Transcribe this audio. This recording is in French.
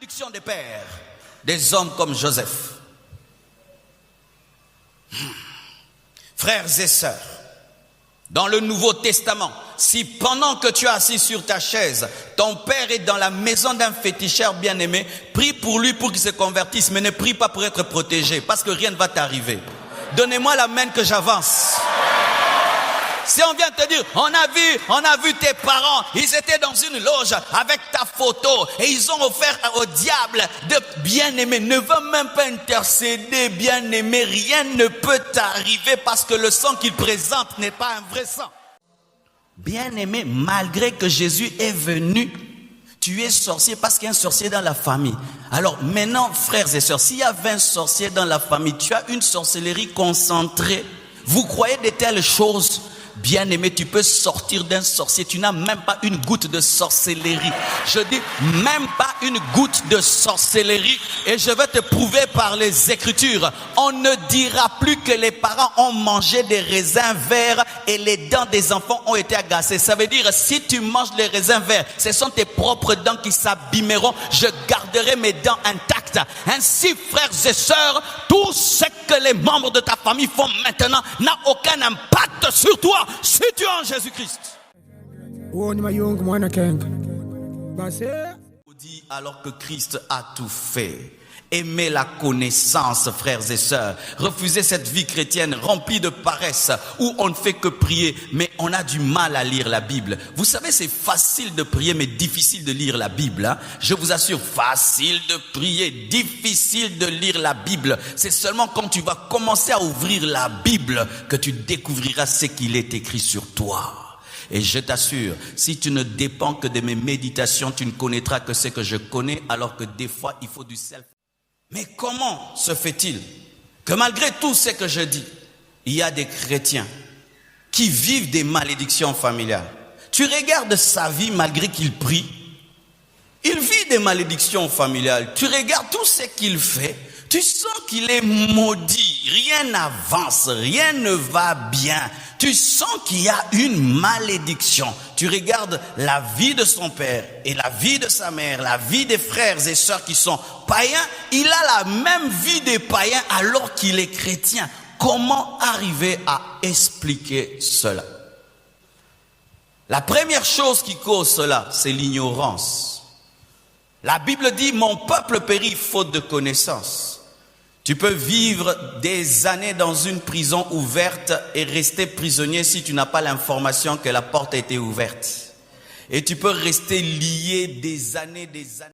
malédiction des pères, des hommes comme Joseph. Frères et sœurs, dans le Nouveau Testament, si pendant que tu es assis sur ta chaise, ton père est dans la maison d'un féticheur bien-aimé, prie pour lui pour qu'il se convertisse, mais ne prie pas pour être protégé, parce que rien ne va t'arriver. Donnez-moi la main que j'avance. Si on vient te dire, on a vu tes parents, ils étaient dans une loge avec ta photo et ils ont offert au diable de bien-aimé. Ne veux même pas intercéder, bien-aimé, rien ne peut t'arriver parce que le sang qu'il présente n'est pas un vrai sang. Bien-aimé, malgré que Jésus est venu, tu es sorcier parce qu'il y a un sorcier dans la famille. Alors maintenant, frères et sœurs, s'il y a 20 sorciers dans la famille, tu as une sorcellerie concentrée. Vous croyez de telles choses? Bien-aimé, tu peux sortir d'un sorcier. Tu n'as même pas une goutte de sorcellerie. Je dis même pas une goutte de sorcellerie. Et je vais te prouver par les Écritures. On ne dira plus que les parents ont mangé des raisins verts et les dents des enfants ont été agacées. Ça veut dire, si tu manges les raisins verts, ce sont tes propres dents qui s'abîmeront. Je garderai mes dents intactes. Ainsi, frères et sœurs, tout ce que les membres de ta famille font maintenant n'a aucun impact sur toi. Si tu es en Jésus-Christ. Alors que Christ a tout fait. Aimez la connaissance, frères et sœurs. Refusez cette vie chrétienne remplie de paresse où on ne fait que prier, mais on a du mal à lire la Bible. Vous savez, c'est facile de prier, mais difficile de lire la Bible. Hein? Je vous assure, facile de prier, difficile de lire la Bible. C'est seulement quand tu vas commencer à ouvrir la Bible que tu découvriras ce qu'il est écrit sur toi. Et je t'assure, si tu ne dépends que de mes méditations, tu ne connaîtras que ce que je connais, alors que des fois, il faut du self. Mais comment se fait-il que malgré tout ce que je dis, il y a des chrétiens qui vivent des malédictions familiales? Tu regardes sa vie malgré qu'il prie, il vit des malédictions familiales. Tu regardes tout ce qu'il fait, tu sens qu'il est maudit, rien n'avance, rien ne va bien. Tu sens qu'il y a une malédiction. Tu regardes la vie de son père et la vie de sa mère, la vie des frères et sœurs qui sont païens. Il a la même vie des païens alors qu'il est chrétien. Comment arriver à expliquer cela? La première chose qui cause cela, c'est l'ignorance. La Bible dit, mon peuple périt faute de connaissance. Tu peux vivre des années dans une prison ouverte et rester prisonnier si tu n'as pas l'information que la porte a été ouverte. Et tu peux rester lié des années